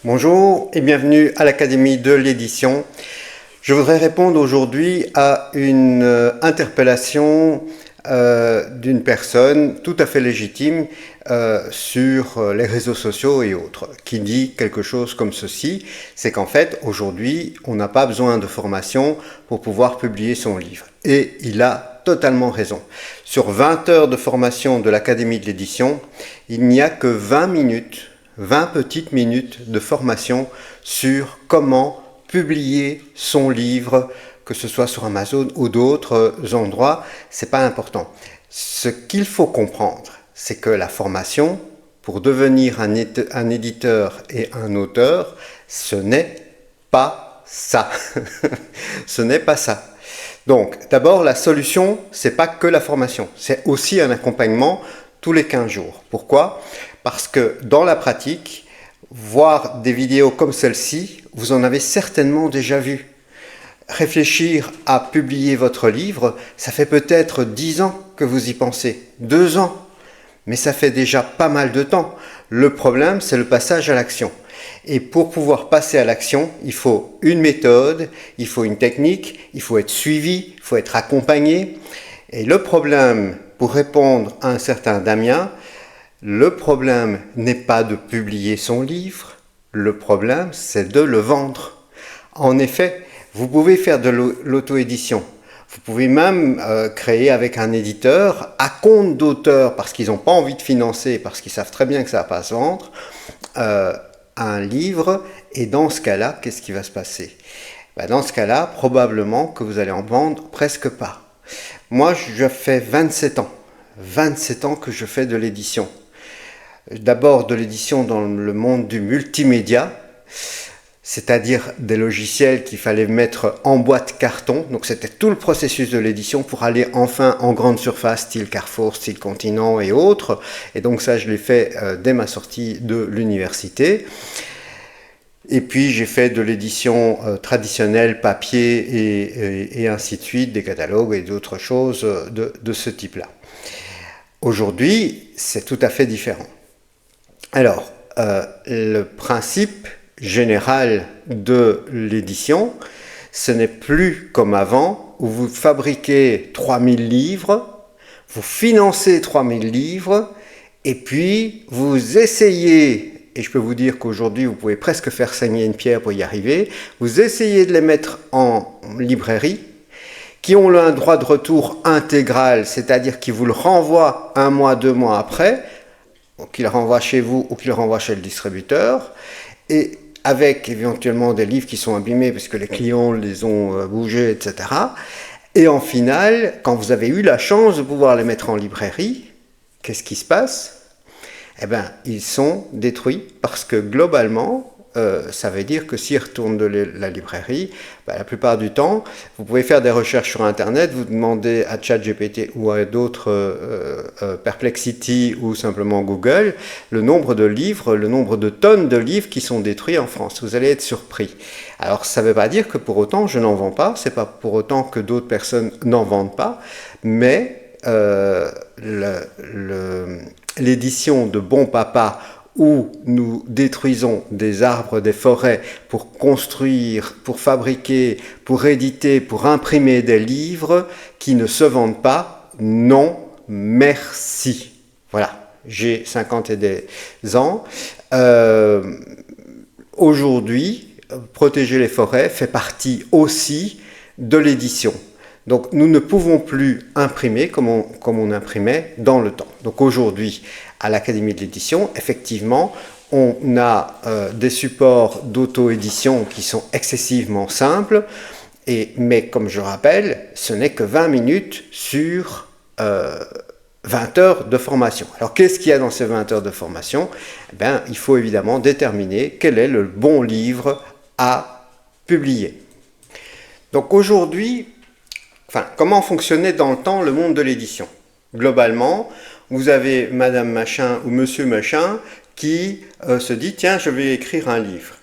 Bonjour et bienvenue à l'Académie de l'édition. Je voudrais répondre aujourd'hui à une interpellation d'une personne tout à fait légitime sur les réseaux sociaux et autres, qui dit quelque chose comme ceci, c'est qu'en fait aujourd'hui on n'a pas besoin de formation pour pouvoir publier son livre. Et il a totalement raison. Sur 20 heures de formation de l'Académie de l'édition, il n'y a que 20 petites minutes de formation sur comment publier son livre, que ce soit sur Amazon ou d'autres endroits, c'est pas important. Ce qu'il faut comprendre, c'est que la formation, pour devenir un éditeur et un auteur, ce n'est pas ça. Ce n'est pas ça. Donc, d'abord, la solution, c'est pas que la formation, c'est aussi un accompagnement tous les 15 jours. Pourquoi ? Parce que dans la pratique, voir des vidéos comme celle-ci, vous en avez certainement déjà vu. Réfléchir à publier votre livre, ça fait peut-être 10 ans que vous y pensez, 2 ans, mais ça fait déjà pas mal de temps. Le problème, c'est le passage à l'action. Et pour pouvoir passer à l'action, il faut une méthode, il faut une technique, il faut être suivi, il faut être accompagné. Et le problème, pour répondre à un certain Damien, le problème n'est pas de publier son livre, le problème c'est de le vendre. En effet, vous pouvez faire de l'auto-édition. Vous pouvez même créer avec un éditeur à compte d'auteur, parce qu'ils n'ont pas envie de financer, parce qu'ils savent très bien que ça ne va pas se vendre, un livre. Et dans ce cas-là, qu'est-ce qui va se passer ? Dans ce cas-là, probablement que vous allez en vendre presque pas. Moi, je fais 27 ans que je fais de l'édition. D'abord de l'édition dans le monde du multimédia, c'est-à-dire des logiciels qu'il fallait mettre en boîte carton. Donc c'était tout le processus de l'édition pour aller enfin en grande surface, style Carrefour, style Continent et autres. Et donc ça, je l'ai fait dès ma sortie de l'université. Et puis j'ai fait de l'édition traditionnelle, papier et ainsi de suite, des catalogues et d'autres choses de ce type-là. Aujourd'hui, c'est tout à fait différent. Alors, le principe général de l'édition, ce n'est plus comme avant, où vous fabriquez 3000 livres, vous financez 3000 livres, et puis vous essayez, et je peux vous dire qu'aujourd'hui vous pouvez presque faire saigner une pierre pour y arriver, vous essayez de les mettre en librairie, qui ont un droit de retour intégral, c'est-à-dire qui vous le renvoient 1 mois, 2 mois après, ou qu'il renvoie chez vous ou qu'il renvoie chez le distributeur, et avec éventuellement des livres qui sont abîmés parce que les clients les ont bougés, etc. Et en final, quand vous avez eu la chance de pouvoir les mettre en librairie, qu'est-ce qui se passe ? Eh bien, ils sont détruits parce que globalement, ça veut dire que s'ils retournent de la librairie, la plupart du temps, vous pouvez faire des recherches sur Internet, vous demandez à ChatGPT ou à d'autres Perplexity ou simplement Google, le nombre de livres, le nombre de tonnes de livres qui sont détruits en France. Vous allez être surpris. Alors ça ne veut pas dire que pour autant je n'en vends pas, c'est pas pour autant que d'autres personnes n'en vendent pas, mais l'édition de Bon Papa, où nous détruisons des arbres, des forêts pour construire, pour fabriquer, pour éditer, pour imprimer des livres qui ne se vendent pas, non, merci. Voilà, j'ai 50 et des ans. Aujourd'hui, protéger les forêts fait partie aussi de l'édition. Donc nous ne pouvons plus imprimer comme on imprimait dans le temps. Donc aujourd'hui, à l'Académie de l'édition, effectivement, on a des supports d'auto-édition qui sont excessivement simples, mais comme je rappelle, ce n'est que 20 minutes sur 20 heures de formation. Alors qu'est-ce qu'il y a dans ces 20 heures de formation ? Eh bien, il faut évidemment déterminer quel est le bon livre à publier. Donc aujourd'hui, comment fonctionnait dans le temps le monde de l'édition ? Globalement, vous avez Madame Machin ou Monsieur Machin qui se dit « Tiens, je vais écrire un livre ».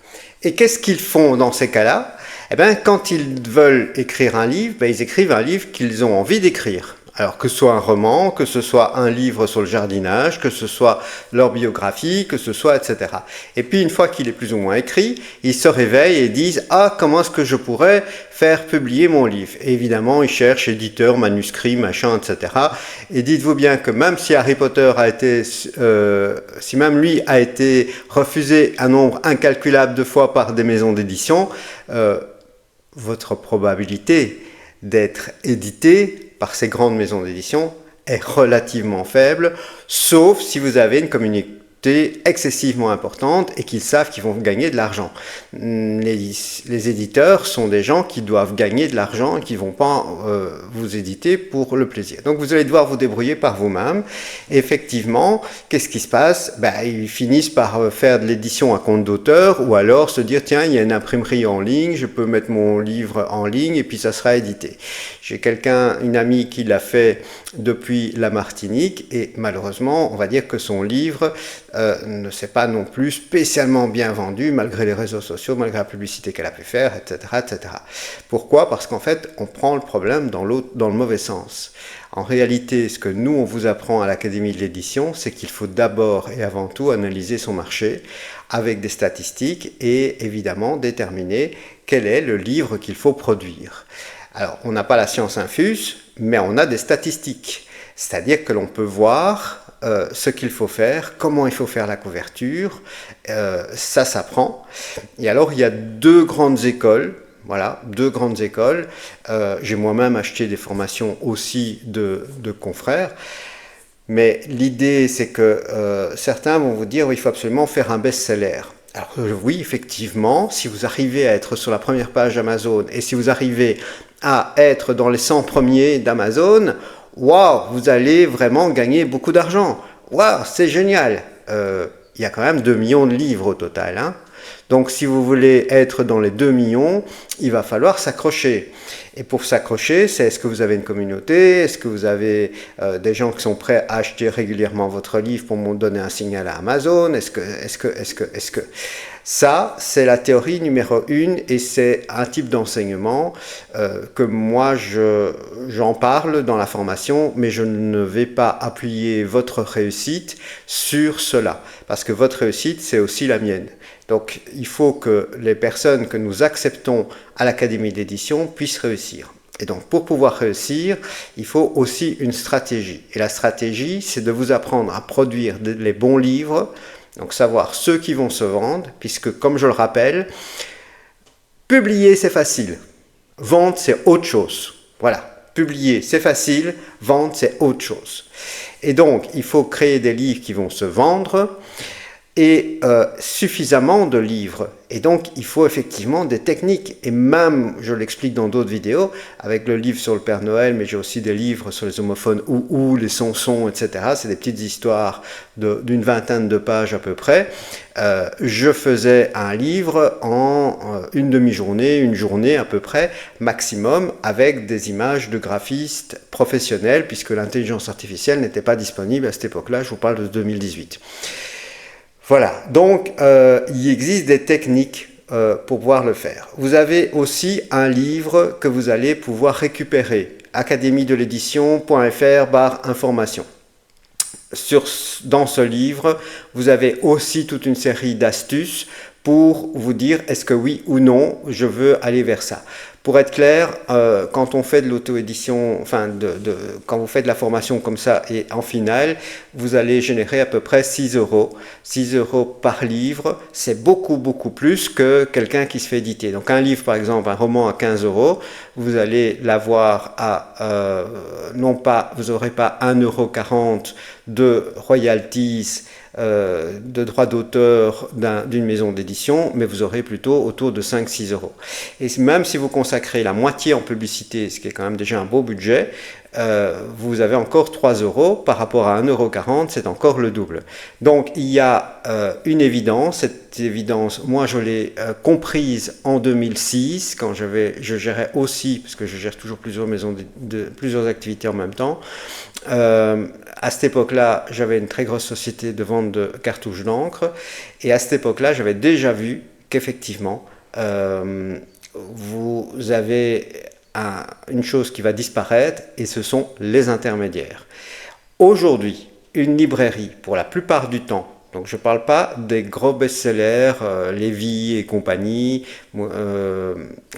Et qu'est-ce qu'ils font dans ces cas-là ? Eh bien, quand ils veulent écrire un livre, ils écrivent un livre qu'ils ont envie d'écrire. Alors que ce soit un roman, que ce soit un livre sur le jardinage, que ce soit leur biographie, que ce soit etc. Et puis une fois qu'il est plus ou moins écrit, ils se réveillent et disent « Ah, comment est-ce que je pourrais faire publier mon livre ?» Et évidemment, ils cherchent éditeur, manuscrit, machin, etc. Et dites-vous bien que même si Harry Potter a été, si même lui a été refusé un nombre incalculable de fois par des maisons d'édition, votre probabilité d'être édité par ces grandes maisons d'édition est relativement faible, sauf si vous avez une communauté excessivement importante et qu'ils savent qu'ils vont gagner de l'argent. Les éditeurs sont des gens qui doivent gagner de l'argent et qui ne vont pas vous éditer pour le plaisir. Donc vous allez devoir vous débrouiller par vous-même. Effectivement, qu'est-ce qui se passe? Ils finissent par faire de l'édition à compte d'auteur ou alors se dire tiens, il y a une imprimerie en ligne, je peux mettre mon livre en ligne et puis ça sera édité. J'ai une amie qui l'a fait depuis la Martinique et malheureusement, on va dire que son livre ne s'est pas non plus spécialement bien vendu malgré les réseaux sociaux, malgré la publicité qu'elle a pu faire, etc., etc. Pourquoi? Parce qu'en fait, on prend le problème dans le mauvais sens. En réalité, ce que nous, on vous apprend à l'Académie de l'édition, c'est qu'il faut d'abord et avant tout analyser son marché avec des statistiques et évidemment déterminer quel est le livre qu'il faut produire. Alors, on n'a pas la science infuse, mais on a des statistiques. C'est-à-dire que l'on peut voir ce qu'il faut faire, comment il faut faire la couverture, ça s'apprend. Et alors, il y a deux grandes écoles. Voilà, deux grandes écoles. J'ai moi-même acheté des formations aussi de confrères. Mais l'idée, c'est que certains vont vous dire il faut absolument faire un best-seller. Alors oui, effectivement, si vous arrivez à être sur la première page d'Amazon et si vous arrivez à être dans les 100 premiers d'Amazon, waouh, vous allez vraiment gagner beaucoup d'argent. Waouh, c'est génial. Il y a quand même 2 millions de livres au total, hein. Donc si vous voulez être dans les 2 millions, il va falloir s'accrocher. Et pour s'accrocher, c'est est-ce que vous avez une communauté? Est-ce que vous avez des gens qui sont prêts à acheter régulièrement votre livre pour me donner un signal à Amazon? Est-ce que... Ça, c'est la théorie numéro 1 et c'est un type d'enseignement que moi, j'en parle dans la formation, mais je ne vais pas appuyer votre réussite sur cela, parce que votre réussite, c'est aussi la mienne. Donc, il faut que les personnes que nous acceptons à l'Académie d'édition puissent réussir. Et donc, pour pouvoir réussir, il faut aussi une stratégie. Et la stratégie, c'est de vous apprendre à produire les bons livres, donc savoir ceux qui vont se vendre, puisque, comme je le rappelle, publier, c'est facile. Vendre, c'est autre chose. Voilà, publier, c'est facile. Vendre, c'est autre chose. Et donc, il faut créer des livres qui vont se vendre et suffisamment de livres. Et donc, il faut effectivement des techniques. Et même, je l'explique dans d'autres vidéos, avec le livre sur le Père Noël, mais j'ai aussi des livres sur les homophones ou les sonsons, etc. C'est des petites histoires d'une vingtaine de pages à peu près. Je faisais un livre en une demi-journée, une journée à peu près, maximum, avec des images de graphistes professionnels, puisque l'intelligence artificielle n'était pas disponible à cette époque-là. Je vous parle de 2018. Voilà, donc il existe des techniques pour pouvoir le faire. Vous avez aussi un livre que vous allez pouvoir récupérer, academiedelédition.fr/information. Dans ce livre, vous avez aussi toute une série d'astuces pour vous dire est-ce que oui ou non je veux aller vers ça. Pour être clair, quand on fait de l'auto-édition, enfin quand vous faites de la formation comme ça et en finale, vous allez générer à peu près 6 euros. 6 euros par livre, c'est beaucoup plus que quelqu'un qui se fait éditer. Donc un livre par exemple, un roman à 15 euros, vous allez l'avoir à, non pas, vous n'aurez pas 1,40 € de royalties, de droits d'auteur d'une maison d'édition, mais vous aurez plutôt autour de 5-6 euros. Et même si vous consacrez la moitié en publicité, ce qui est quand même déjà un beau budget, vous avez encore 3 euros par rapport à 1,40 €, c'est encore le double. Donc il y a une évidence, cette évidence, moi je l'ai comprise en 2006, quand je gérais aussi, parce que je gère toujours plusieurs maisons plusieurs activités en même temps. À cette époque-là, j'avais une très grosse société de vente de cartouches d'encre, et à cette époque-là, j'avais déjà vu qu'effectivement, vous avez une chose qui va disparaître, et ce sont les intermédiaires. Aujourd'hui, une librairie, pour la plupart du temps, donc je ne parle pas des gros best-sellers, Lévy et compagnie,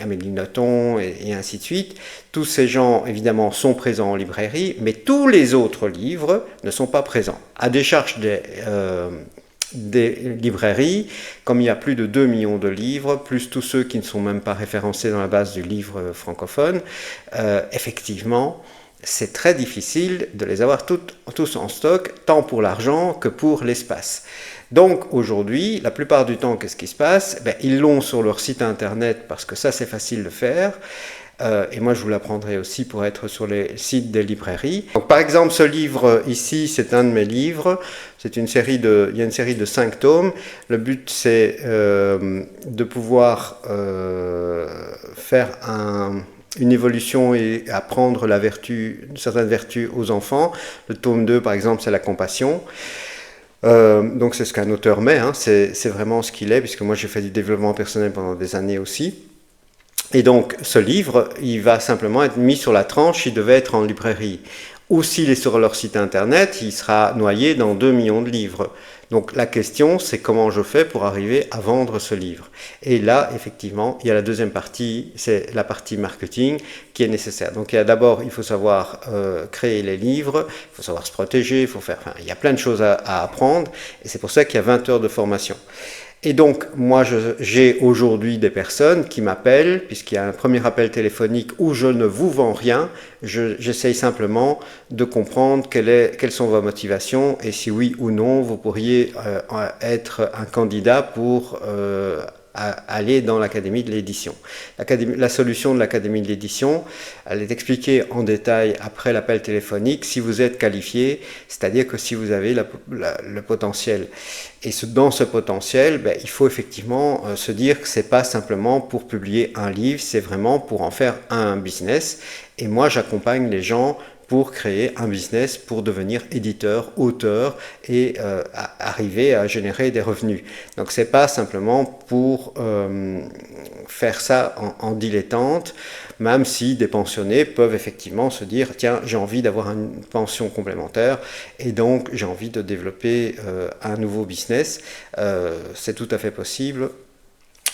Amélie Nothomb et ainsi de suite. Tous ces gens, évidemment, sont présents en librairie, mais tous les autres livres ne sont pas présents. À décharge des librairies, comme il y a plus de 2 millions de livres, plus tous ceux qui ne sont même pas référencés dans la base du livre francophone, effectivement, c'est très difficile de les avoir tous en stock, tant pour l'argent que pour l'espace. Donc aujourd'hui, la plupart du temps, qu'est-ce qui se passe? Ils l'ont sur leur site internet parce que ça c'est facile de faire. Et moi je vous l'apprendrai aussi pour être sur les sites des librairies. Donc, par exemple, ce livre ici, c'est un de mes livres. Il y a une série de 5 tomes. Le but c'est de pouvoir faire une évolution et apprendre certaines vertus aux enfants. Le tome 2, par exemple, c'est la compassion. Donc c'est ce qu'un auteur met, hein. C'est vraiment ce qu'il est, puisque moi j'ai fait du développement personnel pendant des années aussi. Et donc ce livre, il va simplement être mis sur la tranche, il devait être en librairie. Ou s'il est sur leur site internet, il sera noyé dans 2 millions de livres. Donc la question, c'est comment je fais pour arriver à vendre ce livre. Et là, effectivement, il y a la deuxième partie, c'est la partie marketing qui est nécessaire. Donc d'abord, il faut savoir créer les livres, il faut savoir se protéger, il y a plein de choses à apprendre, et c'est pour ça qu'il y a 20 heures de formation. Et donc, moi, j'ai aujourd'hui des personnes qui m'appellent, puisqu'il y a un premier appel téléphonique où je ne vous vends rien, j'essaye simplement de comprendre quelles sont vos motivations et si oui ou non, vous pourriez être un candidat pour aller dans l'Académie de l'édition. La solution de l'Académie de l'édition, elle est expliquée en détail après l'appel téléphonique, si vous êtes qualifié, c'est-à-dire que si vous avez le potentiel. Et dans ce potentiel, il faut effectivement se dire que ce n'est pas simplement pour publier un livre, c'est vraiment pour en faire un business. Et moi, j'accompagne les gens pour créer un business, pour devenir éditeur, auteur et arriver à générer des revenus. Donc c'est pas simplement pour faire ça en dilettante, même si des pensionnés peuvent effectivement se dire tiens, j'ai envie d'avoir une pension complémentaire et donc j'ai envie de développer un nouveau business. C'est tout à fait possible,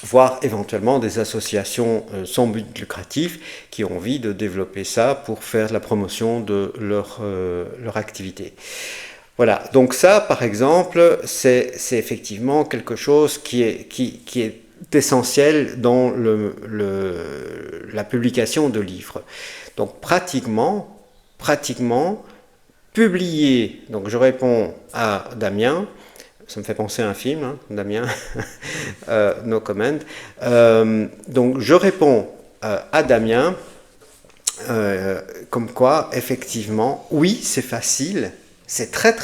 voire éventuellement des associations sans but lucratif qui ont envie de développer ça pour faire la promotion de leur activité. Voilà, donc ça par exemple, c'est effectivement quelque chose qui est essentiel dans la publication de livres. Donc pratiquement, publier, donc je réponds à Damien, ça me fait penser à un film, hein, Damien, no comment. Donc je réponds à Damien, comme quoi, effectivement, oui, c'est facile, c'est très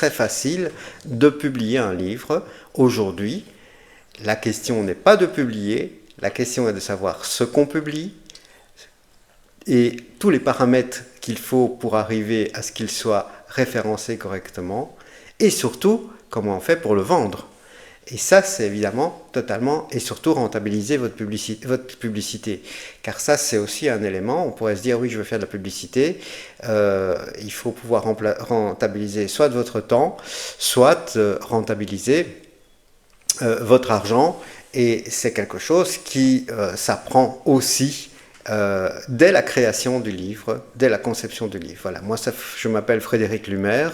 facile de publier un livre aujourd'hui. La question n'est pas de publier, la question est de savoir ce qu'on publie et tous les paramètres qu'il faut pour arriver à ce qu'il soit référencé correctement et surtout, comment on fait pour le vendre. Et ça, c'est évidemment totalement et surtout rentabiliser votre publicité. Car ça, c'est aussi un élément. On pourrait se dire, oui, je veux faire de la publicité. Il faut pouvoir rentabiliser soit de votre temps, soit rentabiliser votre argent. Et c'est quelque chose qui s'apprend aussi dès la création du livre, dès la conception du livre. Voilà, moi je m'appelle Frédéric Lumer,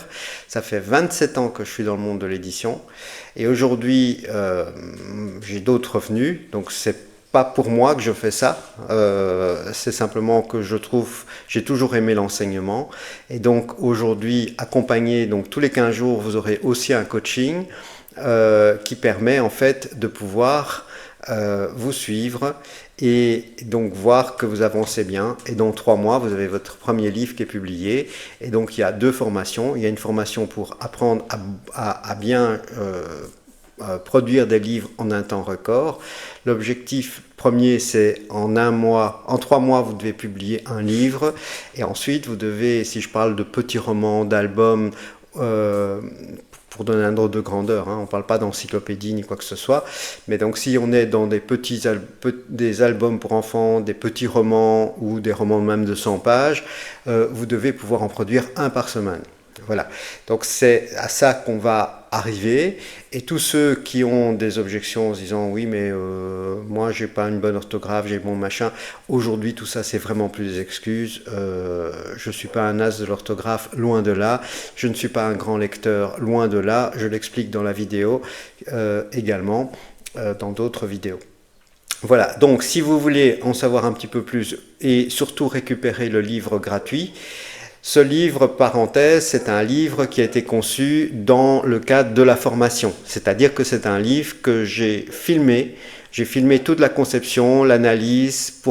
ça fait 27 ans que je suis dans le monde de l'édition et aujourd'hui j'ai d'autres revenus, donc c'est pas pour moi que je fais ça, c'est simplement que j'ai toujours aimé l'enseignement et donc aujourd'hui accompagné, donc tous les 15 jours vous aurez aussi un coaching qui permet en fait de pouvoir vous suivre et donc voir que vous avancez bien et dans 3 mois vous avez votre premier livre qui est publié et donc il y a 2 formations, il y a une formation pour apprendre à bien produire des livres en un temps record. L'objectif premier c'est en 3 mois vous devez publier un livre et ensuite vous devez, si je parle de petits romans, d'albums, pour donner un ordre de grandeur, hein, on ne parle pas d'encyclopédie ni quoi que ce soit, mais donc si on est dans des albums pour enfants, des petits romans ou des romans même de 100 pages, vous devez pouvoir en produire un par semaine. Voilà, donc c'est à ça qu'on va arriver, et tous ceux qui ont des objections en se disant oui mais moi j'ai pas une bonne orthographe, j'ai bon machin, aujourd'hui tout ça c'est vraiment plus des excuses, je suis pas un as de l'orthographe, loin de là, je ne suis pas un grand lecteur, loin de là, je l'explique dans la vidéo également, dans d'autres vidéos. Voilà, donc si vous voulez en savoir un petit peu plus et surtout récupérer le livre gratuit, ce livre, parenthèse, c'est un livre qui a été conçu dans le cadre de la formation. C'est-à-dire que c'est un livre que j'ai filmé. J'ai filmé toute la conception, l'analyse,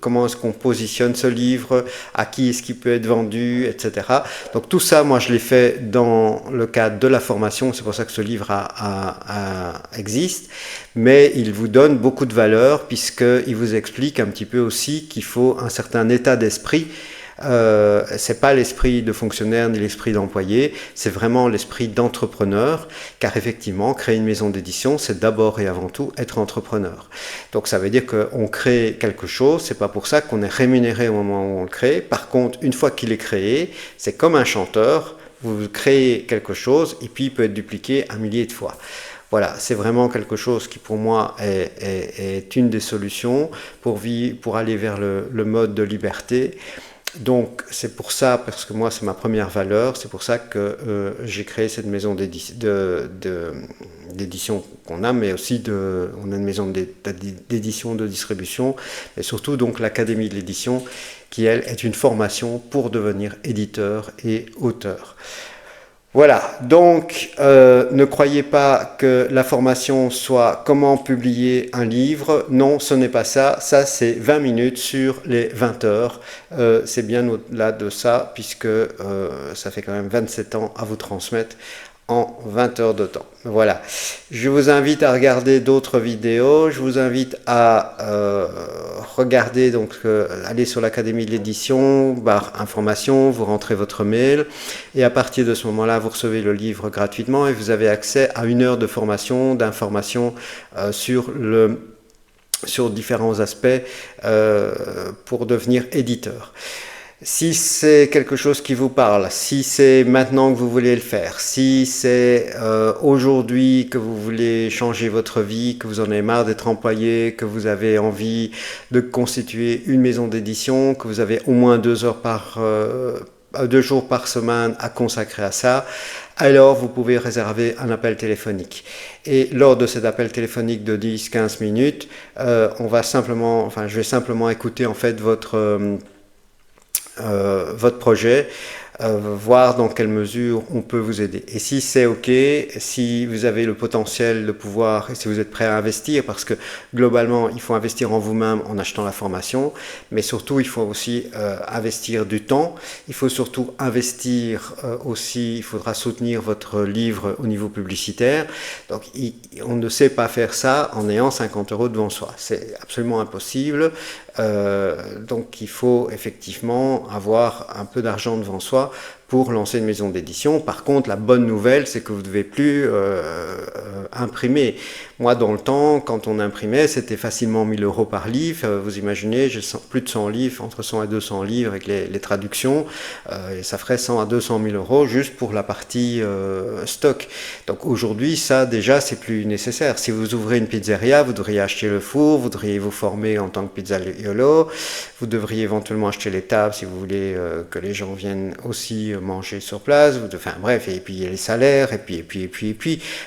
comment est-ce qu'on positionne ce livre, à qui est-ce qu'il peut être vendu, etc. Donc tout ça, moi, je l'ai fait dans le cadre de la formation. C'est pour ça que ce livre existe. Mais il vous donne beaucoup de valeur puisqu'il vous explique un petit peu aussi qu'il faut un certain état d'esprit. C'est pas l'esprit de fonctionnaire ni l'esprit d'employé, c'est vraiment l'esprit d'entrepreneur, car effectivement créer une maison d'édition c'est d'abord et avant tout être entrepreneur. Donc ça veut dire qu'on crée quelque chose, c'est pas pour ça qu'on est rémunéré au moment où on le crée. Par contre, une fois qu'il est créé, c'est comme un chanteur, vous créez quelque chose et puis il peut être dupliqué un millier de fois. Voilà, c'est vraiment quelque chose qui pour moi est une des solutions pour aller vers le mode de liberté. Donc c'est pour ça, parce que moi c'est ma première valeur, c'est pour ça que j'ai créé cette maison d'édition qu'on a, mais aussi on a une maison d'édition, de distribution, et surtout donc l'Académie de l'édition, qui elle est une formation pour devenir éditeur et auteur. Voilà, donc ne croyez pas que la formation soit comment publier un livre. Non, ce n'est pas ça. Ça, c'est 20 minutes sur les 20 heures. C'est bien au-delà de ça, puisque ça fait quand même 27 ans à vous transmettre en 20 heures de temps. Voilà. Je vous invite à regarder d'autres vidéos. Je vous invite à regarder, donc aller sur l'Académie de l'édition, barre information, vous rentrez votre mail et à partir de ce moment-là, vous recevez le livre gratuitement et vous avez accès à 1 heure de formation, d'information sur différents aspects pour devenir éditeur. Si c'est quelque chose qui vous parle, si c'est maintenant que vous voulez le faire, si c'est aujourd'hui que vous voulez changer votre vie, que vous en avez marre d'être employé, que vous avez envie de constituer une maison d'édition, que vous avez au moins 2 jours par semaine à consacrer à ça, alors vous pouvez réserver un appel téléphonique. Et lors de cet appel téléphonique de 10-15 minutes, je vais simplement écouter en fait votre projet, voir dans quelle mesure on peut vous aider. Et si c'est OK, si vous avez le potentiel de pouvoir, et si vous êtes prêt à investir, parce que globalement, il faut investir en vous-même en achetant la formation, mais surtout, il faut aussi investir du temps. Il faut surtout investir aussi, il faudra soutenir votre livre au niveau publicitaire. Donc, on ne sait pas faire ça en ayant 50 € devant soi. C'est absolument impossible. Donc, il faut effectivement avoir un peu d'argent devant soi pour lancer une maison d'édition. Par contre, la bonne nouvelle, c'est que vous ne devez plus imprimer. Moi, dans le temps, quand on imprimait, c'était facilement 1 000 € par livre. Vous imaginez, j'ai plus de 100 livres, entre 100 et 200 livres avec les traductions. Et ça ferait 100 à 200 000 € juste pour la partie stock. Donc aujourd'hui, ça, déjà, c'est plus nécessaire. Si vous ouvrez une pizzeria, vous devriez acheter le four, vous devriez vous former en tant que pizzaiolo, vous devriez éventuellement acheter les tables si vous voulez que les gens viennent aussi manger sur place. Bref, et puis il y a les salaires, et puis.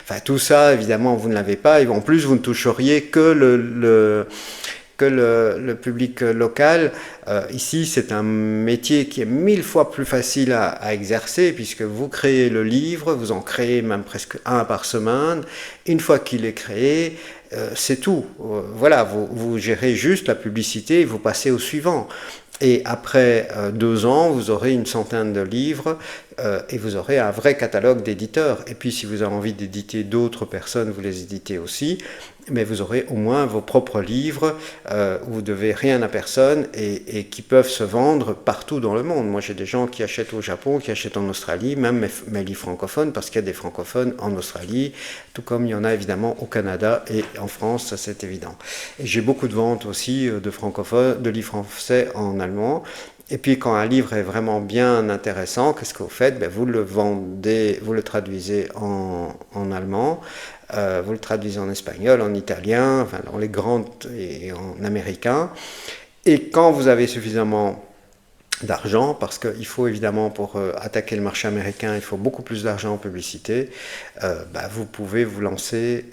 Enfin, tout ça, évidemment, vous ne l'avez pas. Et en plus, vous ne toucheriez que le public local. Ici, c'est un métier qui est 1000 fois plus facile à exercer, puisque vous créez le livre, vous en créez même presque un par semaine. Une fois qu'il est créé, c'est tout. Voilà, vous gérez juste la publicité et vous passez au suivant. Et après 2 ans, vous aurez une centaine de livres et vous aurez un vrai catalogue d'éditeurs. Et puis si vous avez envie d'éditer d'autres personnes, vous les éditez aussi. mais vous aurez au moins vos propres livres où vous ne devez rien à personne et qui peuvent se vendre partout dans le monde. Moi, j'ai des gens qui achètent au Japon, qui achètent en Australie, même mes livres francophones, parce qu'il y a des francophones en Australie, tout comme il y en a évidemment au Canada et en France, ça c'est évident. Et j'ai beaucoup de ventes aussi de francophones, de livres français en allemand. Et puis quand un livre est vraiment bien intéressant, qu'est-ce que vous faites? Vous le vendez, vous le traduisez en allemand, vous le traduisez en espagnol, en italien, enfin dans les grandes et en américain. Et quand vous avez suffisamment d'argent, parce qu'il faut évidemment pour attaquer le marché américain, il faut beaucoup plus d'argent en publicité, vous pouvez vous lancer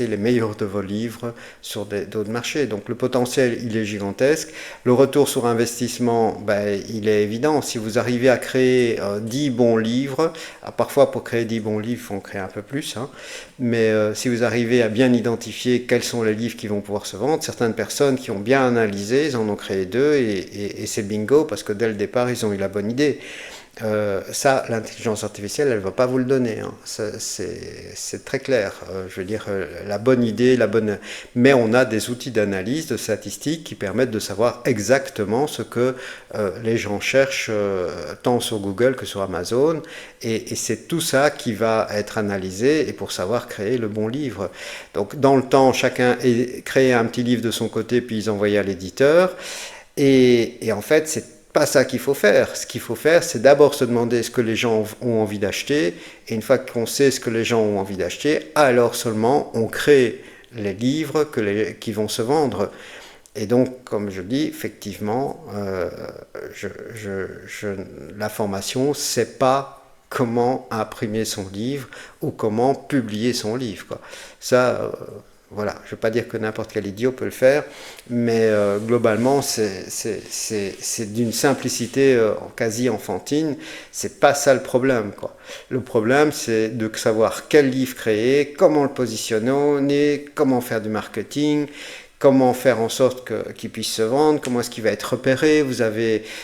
les meilleurs de vos livres sur d'autres marchés. Donc le potentiel, il est gigantesque. Le retour sur investissement, il est évident. Si vous arrivez à créer 10 bons livres, parfois pour créer 10 bons livres, il faut en créer un peu plus, hein, mais si vous arrivez à bien identifier quels sont les livres qui vont pouvoir se vendre, certaines personnes qui ont bien analysé, ils en ont créé 2 et c'est bingo, parce que dès le départ, ils ont eu la bonne idée. Ça, l'intelligence artificielle, elle ne va pas vous le donner. Hein. C'est très clair. Je veux dire, la bonne idée, mais on a des outils d'analyse, de statistiques qui permettent de savoir exactement ce que les gens cherchent, tant sur Google que sur Amazon. Et c'est tout ça qui va être analysé et pour savoir créer le bon livre. Donc, dans le temps, chacun créait un petit livre de son côté, puis ils envoyaient à l'éditeur. Et en fait, c'est pas ça qu'il faut faire. Ce qu'il faut faire, c'est d'abord se demander ce que les gens ont envie d'acheter. Et une fois qu'on sait ce que les gens ont envie d'acheter, alors seulement on crée les livres qui vont se vendre. Et donc, comme je dis, effectivement, la formation, c'est pas comment imprimer son livre ou comment publier son livre, quoi. Ça, voilà, je ne veux pas dire que n'importe quel idiot peut le faire, mais globalement, c'est d'une simplicité quasi enfantine. C'est pas ça le problème, quoi. Le problème, c'est de savoir quel livre créer, comment le positionner, comment faire du marketing, comment faire en sorte qu'il puisse se vendre, comment est-ce qu'il va être repéré.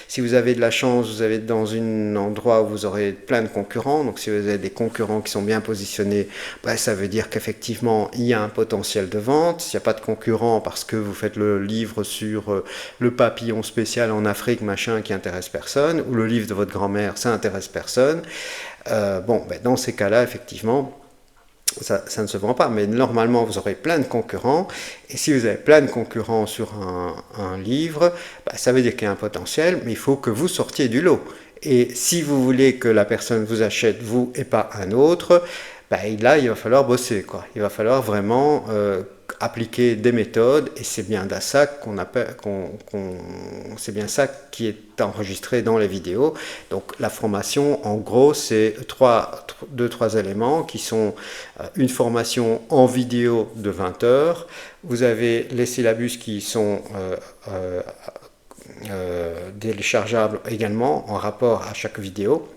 Si vous avez de la chance, vous avez dans un endroit où vous aurez plein de concurrents. Donc si vous avez des concurrents qui sont bien positionnés, ça veut dire qu'effectivement il y a un potentiel de vente. S'il n'y a pas de concurrents parce que vous faites le livre sur le papillon spécial en Afrique, machin, qui intéresse personne, ou le livre de votre grand-mère, ça intéresse personne. Dans ces cas-là, effectivement, ça ne se vend pas, mais normalement vous aurez plein de concurrents, et si vous avez plein de concurrents sur un livre, ça veut dire qu'il y a un potentiel, mais il faut que vous sortiez du lot. Et si vous voulez que la personne vous achète, vous, et pas un autre, là il va falloir bosser, quoi. Il va falloir vraiment appliquer des méthodes, et c'est bien ça c'est bien ça qui est enregistré dans les vidéos. Donc la formation, en gros, c'est deux, trois éléments qui sont une formation en vidéo de 20 heures. Vous avez les syllabus qui sont téléchargeables également en rapport à chaque vidéo.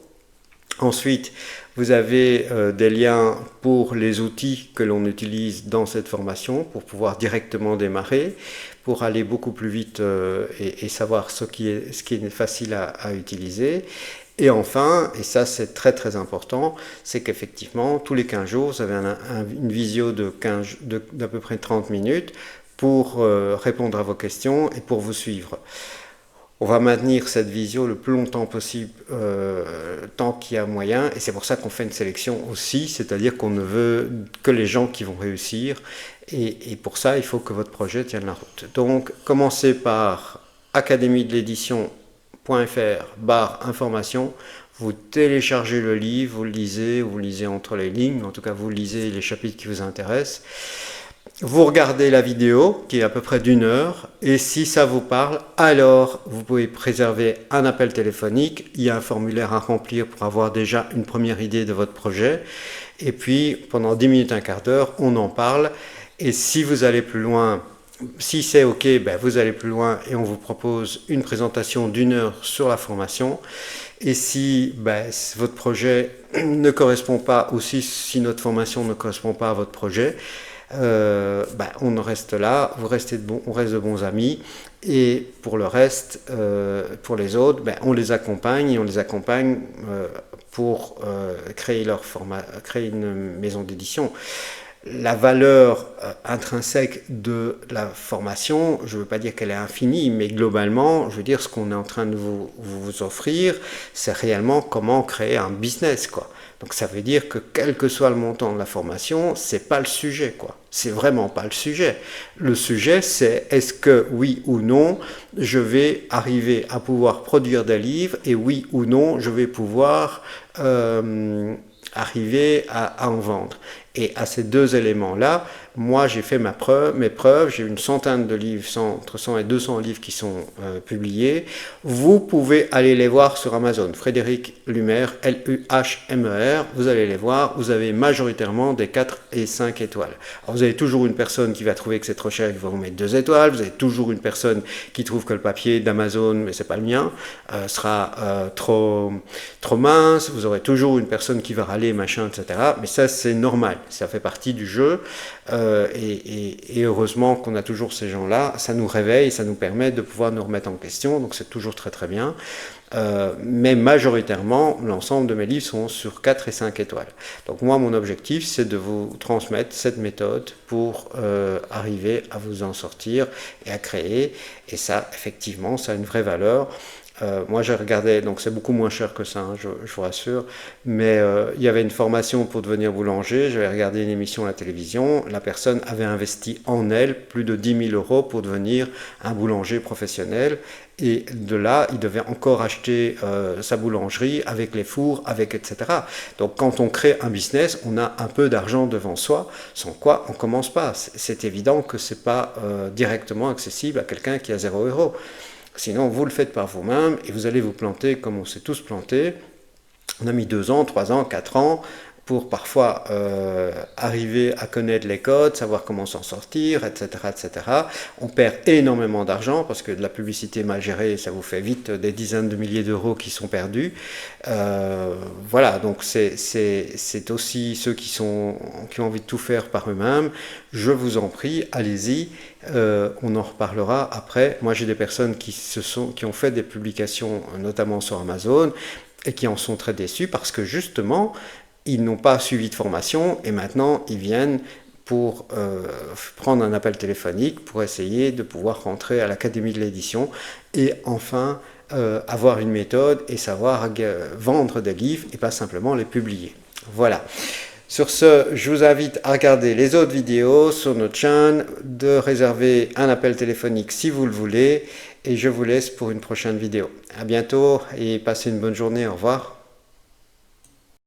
Ensuite, vous avez des liens pour les outils que l'on utilise dans cette formation pour pouvoir directement démarrer, pour aller beaucoup plus vite et savoir ce qui est facile à utiliser. Et enfin, et ça c'est très très important, c'est qu'effectivement, tous les 15 jours, vous avez une visio d'à peu près 30 minutes pour répondre à vos questions et pour vous suivre. On va maintenir cette visio le plus longtemps possible, tant qu'il y a moyen, et c'est pour ça qu'on fait une sélection aussi, c'est-à-dire qu'on ne veut que les gens qui vont réussir, et pour ça, il faut que votre projet tienne la route. Donc, commencez par academiedelédition.fr/information, vous téléchargez le livre, vous le lisez entre les lignes, en tout cas vous lisez les chapitres qui vous intéressent. Vous regardez la vidéo qui est à peu près d'1 heure et si ça vous parle, alors vous pouvez préserver un appel téléphonique. Il y a un formulaire à remplir pour avoir déjà une première idée de votre projet. Et puis pendant 10 minutes, un quart d'heure, on en parle. Et si vous allez plus loin, si c'est OK, vous allez plus loin et on vous propose une présentation d'1 heure sur la formation. Et si votre projet ne correspond pas, ou si notre formation ne correspond pas à votre projet, on reste là, on reste de bons amis, et pour le reste, pour les autres, on les accompagne pour créer une maison d'édition. la valeur intrinsèque de la formation, je ne veux pas dire qu'elle est infinie, mais globalement, je veux dire, ce qu'on est en train de vous offrir, c'est réellement comment créer un business, quoi. Donc ça veut dire que quel que soit le montant de la formation, c'est pas le sujet, quoi. C'est vraiment pas le sujet. Le sujet, c'est est-ce que oui ou non, je vais arriver à pouvoir produire des livres, et oui ou non, je vais pouvoir arriver à en vendre. Et à ces deux éléments-là, moi j'ai fait mes preuves, j'ai une centaine de livres, entre 100 et 200 livres qui sont publiés. Vous pouvez aller les voir sur Amazon. Frédéric Lumer, Luhmer, vous allez les voir, vous avez majoritairement des 4 et 5 étoiles. Alors vous avez toujours une personne qui va trouver que c'est trop cher, qui va vous mettre 2 étoiles, vous avez toujours une personne qui trouve que le papier d'Amazon, mais c'est pas le mien, sera trop mince, vous aurez toujours une personne qui va râler, machin, etc. Mais ça c'est normal, ça fait partie du jeu. Et heureusement qu'on a toujours ces gens-là, ça nous réveille, ça nous permet de pouvoir nous remettre en question, donc c'est toujours très très bien. Mais majoritairement, l'ensemble de mes livres sont sur 4 et 5 étoiles. Donc moi, mon objectif, c'est de vous transmettre cette méthode pour arriver à vous en sortir et à créer. Et ça, effectivement, ça a une vraie valeur. Moi j'ai regardé, donc c'est beaucoup moins cher que ça, hein, je vous rassure, mais il y avait une formation pour devenir boulanger, j'avais regardé une émission à la télévision, la personne avait investi en elle plus de 10 000 euros pour devenir un boulanger professionnel, et de là, il devait encore acheter sa boulangerie avec les fours, avec etc. Donc quand on crée un business, on a un peu d'argent devant soi, sans quoi on ne commence pas. C'est évident que ce n'est pas directement accessible à quelqu'un qui a 0 euros. Sinon, vous le faites par vous-même et vous allez vous planter comme on s'est tous plantés. On a mis 2 ans, 3 ans, 4 ans pour parfois arriver à connaître les codes, savoir comment s'en sortir, etc., etc. On perd énormément d'argent parce que de la publicité mal gérée, ça vous fait vite des dizaines de milliers d'euros qui sont perdus. Voilà, donc c'est aussi ceux qui ont envie de tout faire par eux-mêmes. Je vous en prie, allez-y. On en reparlera après. Moi, j'ai des personnes qui ont fait des publications, notamment sur Amazon, et qui en sont très déçus parce que justement, ils n'ont pas suivi de formation et maintenant ils viennent pour prendre un appel téléphonique pour essayer de pouvoir rentrer à l'Académie de l'édition et enfin avoir une méthode et savoir vendre des livres et pas simplement les publier. Voilà. Sur ce, je vous invite à regarder les autres vidéos sur notre chaîne, de réserver un appel téléphonique si vous le voulez et je vous laisse pour une prochaine vidéo. À bientôt et passez une bonne journée. Au revoir.